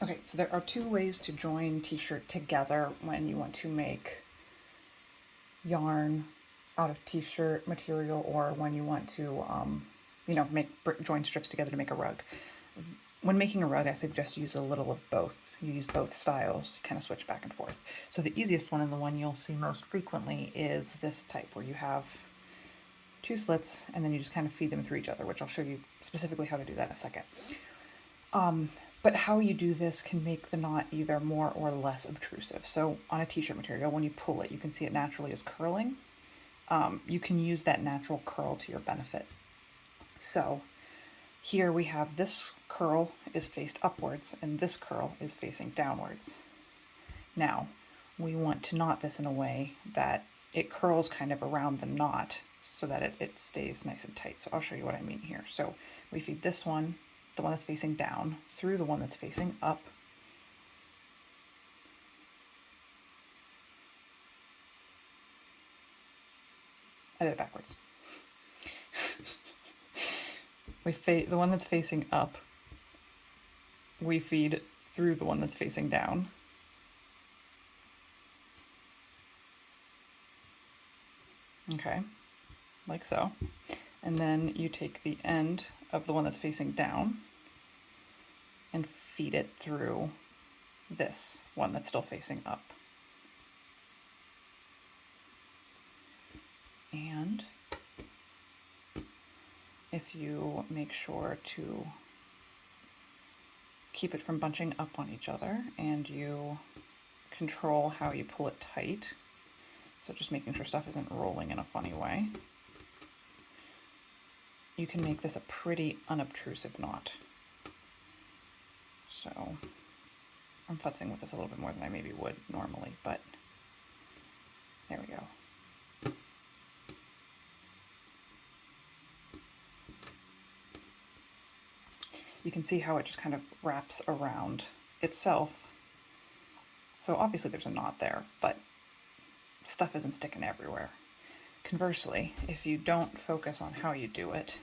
Okay, so there are two ways to join t-shirt together when you want to make yarn out of t-shirt material, or when you want to, join strips together to make a rug. When making a rug, I suggest use a little of both. You use both styles, you kind of switch back and forth. So the easiest one, and the one you'll see most frequently, is this type, where you have two slits and then you just kind of feed them through each other, which I'll show you specifically how to do that in a second. But how you do this can make the knot either more or less obtrusive. So on a t-shirt material, when you pull it, you can see it naturally is curling. You can use that natural curl to your benefit. So here we have this curl is faced upwards and this curl is facing downwards. Now, we want to knot this in a way that it curls kind of around the knot so that it stays nice and tight. So I'll show you what I mean here. So we feed this one, the one that's facing down, through the one that's facing up. I did it backwards. The one that's facing up, we feed through the one that's facing down. Okay, like so. And then you take the end of the one that's facing down and feed it through this one that's still facing up. And if you make sure to keep it from bunching up on each other, and you control how you pull it tight, so just making sure stuff isn't rolling in a funny way, you can make this a pretty unobtrusive knot. So I'm futzing with this a little bit more than I maybe would normally, but there we go. You can see how it just kind of wraps around itself. So obviously there's a knot there, but stuff isn't sticking everywhere. Conversely, if you don't focus on how you do it,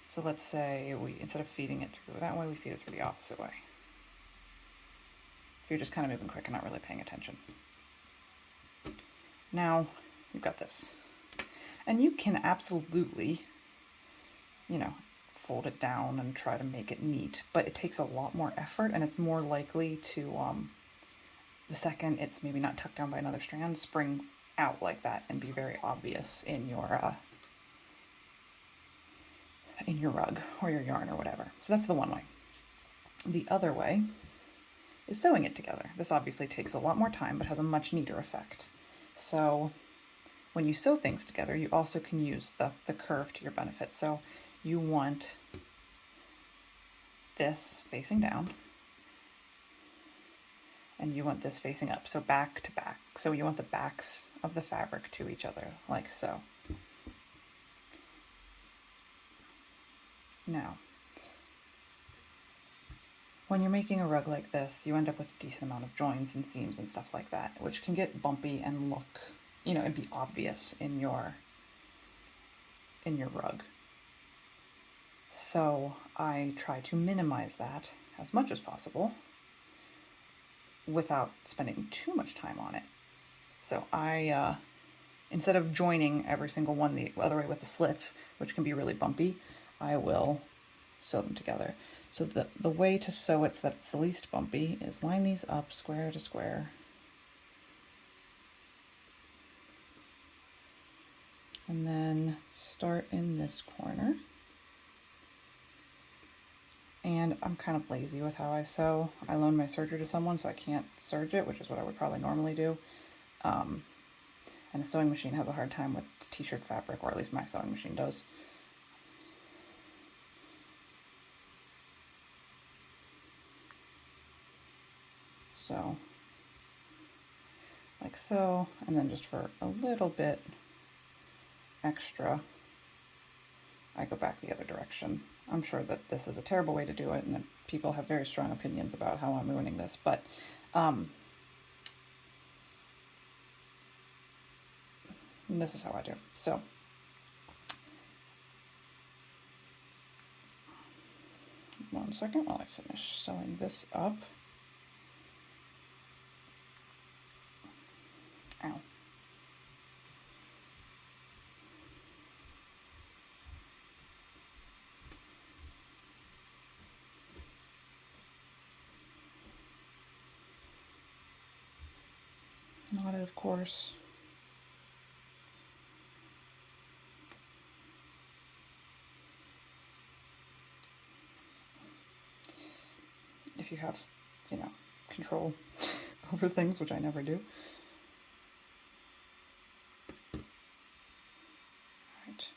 so let's say instead of feeding it through that way, we feed it through the opposite way. If you're just kind of moving quick and not really paying attention. Now you've got this. And you can absolutely, fold it down and try to make it neat, but it takes a lot more effort, and it's more likely to, the second it's maybe not tucked down by another strand, spring out like that and be very obvious in your rug or your yarn or whatever. So that's the one way. The other way is sewing it together. This obviously takes a lot more time but has a much neater effect. So when you sew things together, you also can use the curve to your benefit. So you want this facing down and you want this facing up, so back to back. So you want the backs of the fabric to each other, like so. Now, when you're making a rug like this, you end up with a decent amount of joins and seams and stuff like that, which can get bumpy and look, and be obvious in your rug. So I try to minimize that as much as possible without spending too much time on it. So I, instead of joining every single one the other way with the slits, which can be really bumpy, I will sew them together. So the way to sew it so that it's the least bumpy is line these up square to square. And then start in this corner. And I'm kind of lazy with how I sew. I loaned my serger to someone, so I can't serge it, which is what I would probably normally do. And a sewing machine has a hard time with t-shirt fabric, or at least my sewing machine does. So, like so, and then just for a little bit extra, I go back the other direction. I'm sure that this is a terrible way to do it, and that people have very strong opinions about how I'm ruining this, but this is how I do. So one second while I finish sewing this up. knotted, of course. If you have, you know, control over things, which I never do. Right.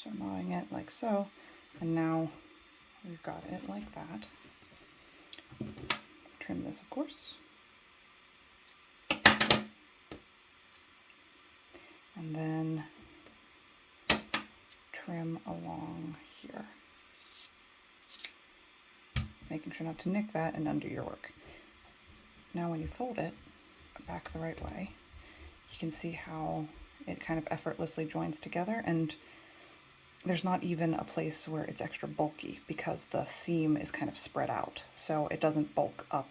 So gnawing it like so, and now we've got it like that. Trim this, of course. And then trim along here. Making sure not to nick that and undo your work. Now when you fold it back the right way, you can see how it kind of effortlessly joins together, and there's not even a place where it's extra bulky because the seam is kind of spread out. So it doesn't bulk up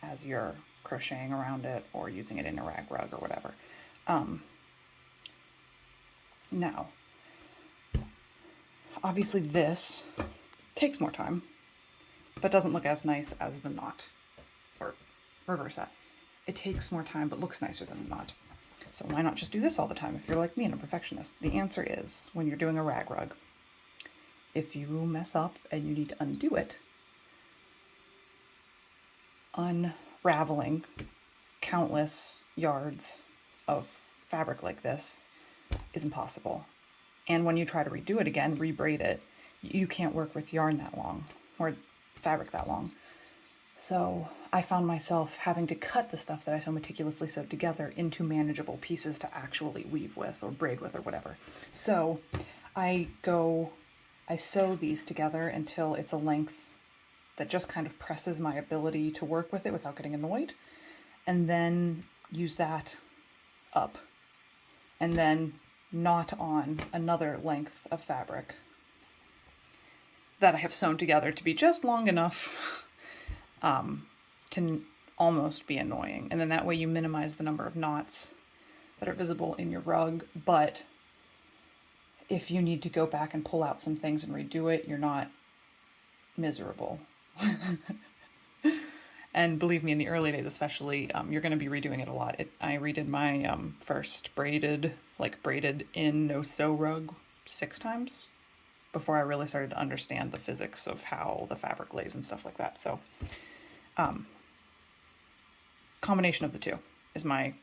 as you're crocheting around it or using it in a rag rug or whatever. Now, obviously this takes more time, but doesn't look as nice as the knot, or reverse that. It takes more time, but looks nicer than the knot. So why not just do this all the time if you're like me and a perfectionist? The answer is, when you're doing a rag rug, if you mess up and you need to undo it, unraveling countless yards of fabric like this is impossible. And when you try to redo it again, rebraid it, you can't work with yarn that long or fabric that long. So I found myself having to cut the stuff that I so meticulously sewed together into manageable pieces to actually weave with or braid with or whatever. So I sew these together until it's a length that just kind of presses my ability to work with it without getting annoyed, and then use that up, and then knot on another length of fabric that I have sewn together to be just long enough to almost be annoying. And then that way you minimize the number of knots that are visible in your rug, but if you need to go back and pull out some things and redo it, you're not miserable. And believe me, in the early days especially, you're going to be redoing it a lot. I redid my first braided in no-sew rug 6 times before I really started to understand the physics of how the fabric lays and stuff like that. So combination of the two is my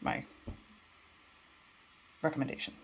recommendation.